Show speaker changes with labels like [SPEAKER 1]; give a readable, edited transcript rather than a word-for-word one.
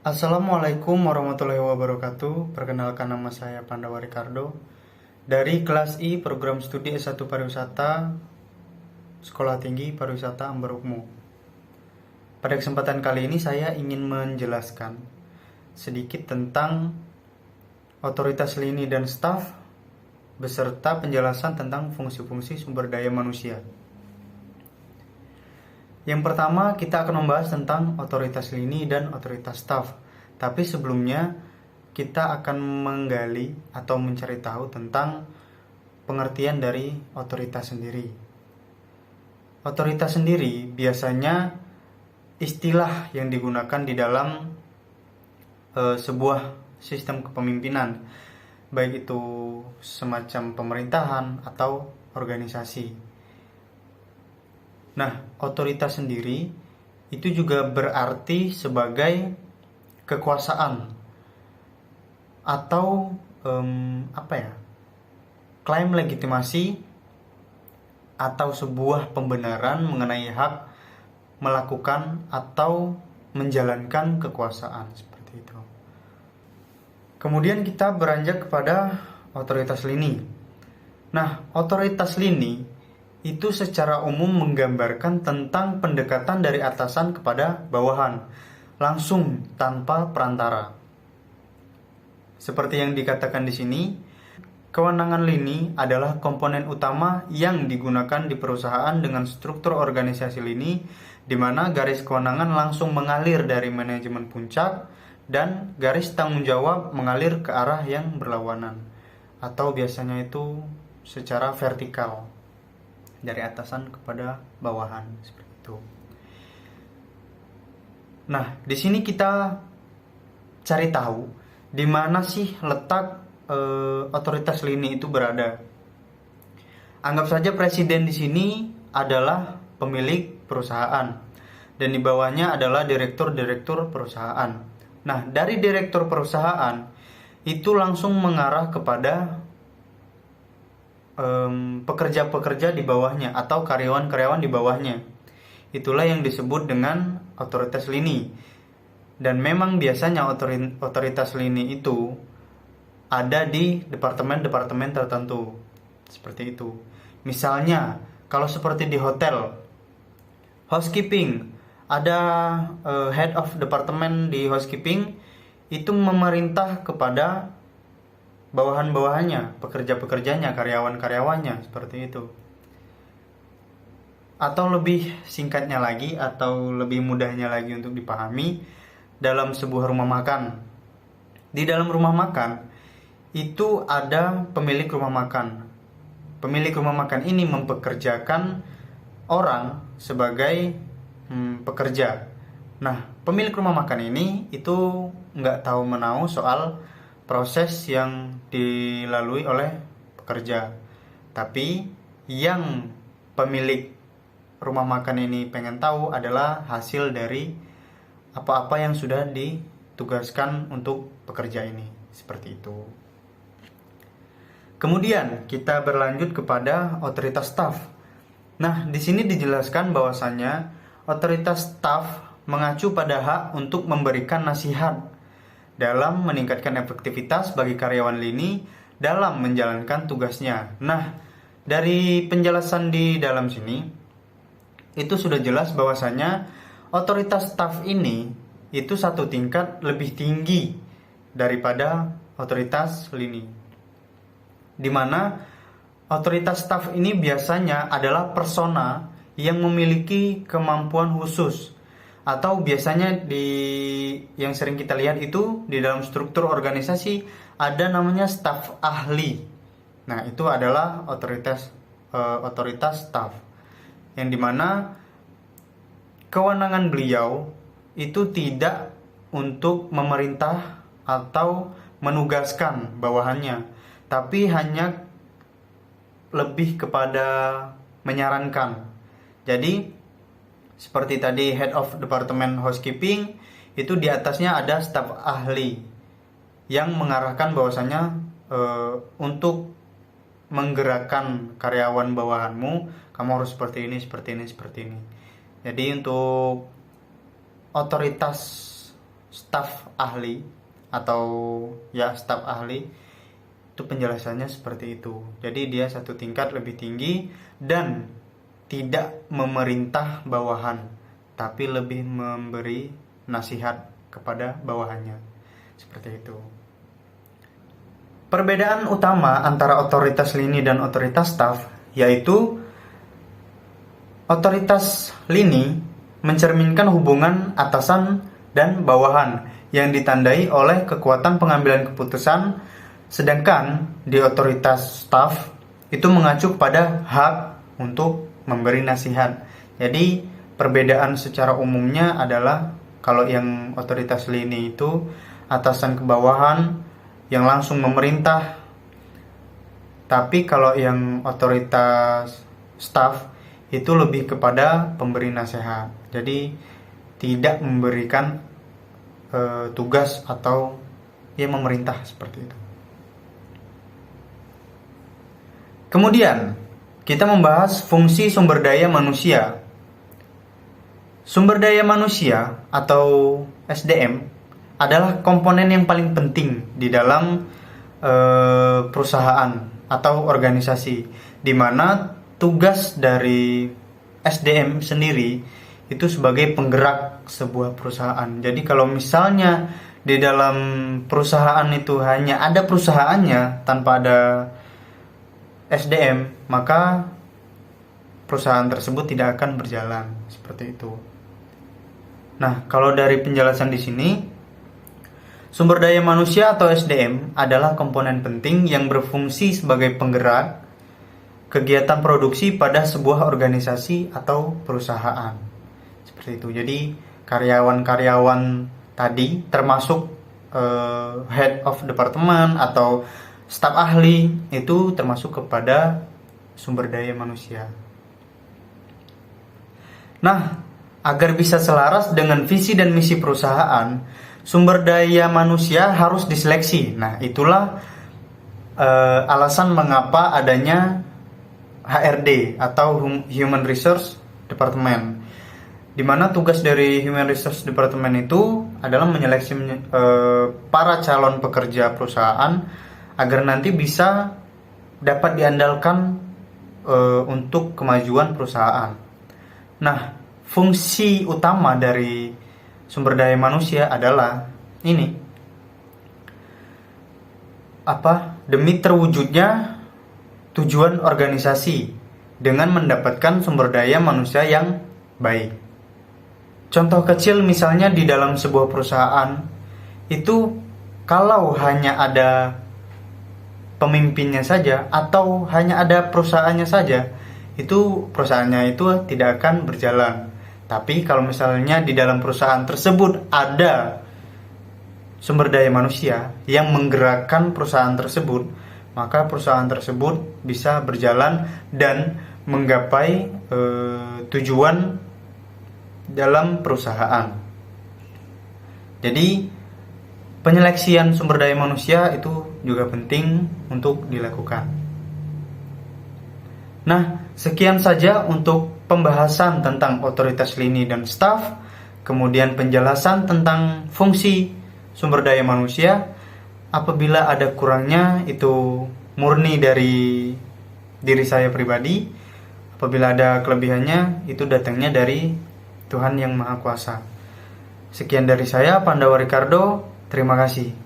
[SPEAKER 1] Assalamualaikum warahmatullahi wabarakatuh. Perkenalkan, nama saya Pandawa Ricardo dari kelas I program studi S1 Pariwisata Sekolah Tinggi Pariwisata Ambarukmo. Pada kesempatan kali ini saya ingin menjelaskan sedikit tentang otoritas lini dan staf beserta penjelasan tentang fungsi-fungsi sumber daya manusia. Yang pertama, kita akan membahas tentang otoritas lini dan otoritas staf. Tapi sebelumnya, kita akan menggali atau mencari tahu tentang pengertian dari otoritas sendiri. Otoritas sendiri biasanya istilah yang digunakan di dalam sebuah sistem kepemimpinan, baik itu semacam pemerintahan atau organisasi. Nah, otoritas sendiri itu juga berarti sebagai kekuasaan atau klaim legitimasi atau sebuah pembenaran mengenai hak melakukan atau menjalankan kekuasaan, seperti itu. Kemudian kita beranjak kepada otoritas lini. Nah, otoritas lini itu secara umum menggambarkan tentang pendekatan dari atasan kepada bawahan, langsung tanpa perantara. Seperti yang dikatakan di sini, kewenangan lini adalah komponen utama yang digunakan di perusahaan dengan struktur organisasi lini, di mana garis kewenangan langsung mengalir dari manajemen puncak dan garis tanggung jawab mengalir ke arah yang berlawanan, atau biasanya itu secara vertikal, dari atasan kepada bawahan, seperti itu. Nah, di sini kita cari tahu di mana sih letak otoritas lini itu berada. Anggap saja presiden di sini adalah pemilik perusahaan dan di bawahnya adalah direktur-direktur perusahaan. Nah, dari direktur perusahaan itu langsung mengarah kepada pekerja-pekerja di bawahnya atau karyawan-karyawan di bawahnya. Itulah yang disebut dengan otoritas lini. Dan memang biasanya otoritas lini itu ada di departemen-departemen tertentu, seperti itu. Misalnya, kalau seperti di hotel, housekeeping, ada head of departemen di housekeeping, itu memerintah kepada bawahan-bawahannya, pekerja-pekerjanya, karyawan-karyawannya, seperti itu. Atau lebih singkatnya lagi, atau lebih mudahnya lagi untuk dipahami, dalam sebuah rumah makan. Di dalam rumah makan, itu ada pemilik rumah makan. Pemilik rumah makan ini mempekerjakan orang sebagai pekerja. Nah, pemilik rumah makan ini itu nggak tahu menahu soal proses yang dilalui oleh pekerja. Tapi yang pemilik rumah makan ini pengen tahu adalah hasil dari apa-apa yang sudah ditugaskan untuk pekerja ini, seperti itu. Kemudian kita berlanjut kepada otoritas staf. Nah, di sini dijelaskan bahwasannya otoritas staf mengacu pada hak untuk memberikan nasihat dalam meningkatkan efektivitas bagi karyawan lini dalam menjalankan tugasnya. Nah, dari penjelasan di dalam sini itu sudah jelas bahwasanya otoritas staf ini itu satu tingkat lebih tinggi daripada otoritas lini, di mana otoritas staf ini biasanya adalah persona yang memiliki kemampuan khusus, atau biasanya yang sering kita lihat itu di dalam struktur organisasi ada namanya staf ahli. Nah, itu adalah otoritas staf, yang dimana kewenangan beliau itu tidak untuk memerintah atau menugaskan bawahannya, tapi hanya lebih kepada menyarankan. Jadi seperti tadi head of department housekeeping, itu di atasnya ada staf ahli yang mengarahkan bahwasanya untuk menggerakkan karyawan bawahanmu, kamu harus seperti ini, seperti ini, seperti ini. Jadi untuk otoritas staf ahli atau ya staf ahli, itu penjelasannya seperti itu. Jadi dia satu tingkat lebih tinggi dan tidak memerintah bawahan, tapi lebih memberi nasihat kepada bawahannya. Seperti itu. Perbedaan utama antara otoritas lini dan otoritas staf yaitu otoritas lini mencerminkan hubungan atasan dan bawahan yang ditandai oleh kekuatan pengambilan keputusan, sedangkan di otoritas staf itu mengacu pada hak untuk memberi nasihat. Jadi perbedaan secara umumnya adalah kalau yang otoritas lini itu atasan ke bawahan yang langsung memerintah, tapi kalau yang otoritas staf itu lebih kepada pemberi nasihat. Jadi tidak memberikan tugas atau ya memerintah seperti itu. Kemudian kita membahas fungsi sumber daya manusia. Sumber daya manusia atau SDM adalah komponen yang paling penting di dalam perusahaan atau organisasi, di mana tugas dari SDM sendiri itu sebagai penggerak sebuah perusahaan. Jadi kalau misalnya di dalam perusahaan itu hanya ada perusahaannya tanpa ada SDM, maka perusahaan tersebut tidak akan berjalan seperti itu. Nah, kalau dari penjelasan di sini, sumber daya manusia atau SDM adalah komponen penting yang berfungsi sebagai penggerak kegiatan produksi pada sebuah organisasi atau perusahaan. Seperti itu. Jadi karyawan-karyawan tadi termasuk head of department atau staf ahli itu termasuk kepada sumber daya manusia. Nah, agar bisa selaras dengan visi dan misi perusahaan, sumber daya manusia harus diseleksi. Nah, itulah alasan mengapa adanya HRD atau Human Resource Department, di mana tugas dari Human Resource Department itu adalah menyeleksi para calon pekerja perusahaan agar nanti bisa dapat diandalkan untuk kemajuan perusahaan. Nah, fungsi utama dari sumber daya manusia adalah ini, demi terwujudnya tujuan organisasi dengan mendapatkan sumber daya manusia yang baik. Contoh kecil misalnya di dalam sebuah perusahaan itu, kalau hanya ada pemimpinnya saja atau hanya ada perusahaannya saja, itu perusahaannya itu tidak akan berjalan. Tapi kalau misalnya di dalam perusahaan tersebut ada sumber daya manusia yang menggerakkan perusahaan tersebut, maka perusahaan tersebut bisa berjalan dan menggapai tujuan dalam perusahaan. Jadi penyeleksian sumber daya manusia itu juga penting untuk dilakukan. Nah, sekian saja untuk pembahasan tentang otoritas lini dan staf, kemudian penjelasan tentang fungsi sumber daya manusia. Apabila ada kurangnya itu murni dari diri saya pribadi. Apabila ada kelebihannya itu datangnya dari Tuhan yang Maha Kuasa. Sekian dari saya, Pandawa Ricardo. Terima kasih.